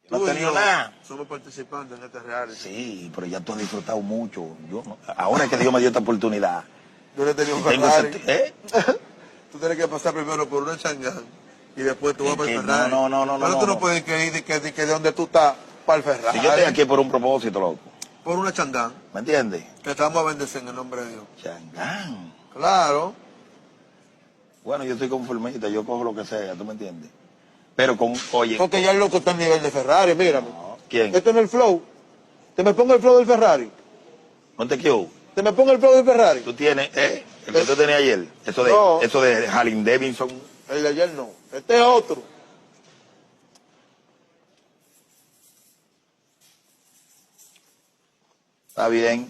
No has tenido nada. Somos participantes en este reality. Sí, pero ya tú has disfrutado mucho. Yo no- Ahora es que Dios me dio esta oportunidad. Yo le tenía un Y tengo Ferrari. ese- Tú tienes que pasar primero por una Changán y después tú vas para el que Ferrari. Pero tú no puedes ir de donde tú estás para el Ferrari. Si yo estoy aquí por un propósito, loco. Por una Changán. ¿Me entiendes? Que te vamos a bendecir en el nombre de Dios. Changán. Claro. Bueno, yo estoy conformista, yo cojo lo que sea, ¿tú me entiendes? Pero oye. Porque ya el loco está a nivel de Ferrari, mírame. No, ¿quién? Esto no es el flow. Te me pongo el flow del Ferrari. ¿No te quiero? Te me pongo el flow del Ferrari. Tú tienes, el que tú tenías ayer, No. eso de Harley Davidson. El de ayer no. Este es otro. Está bien.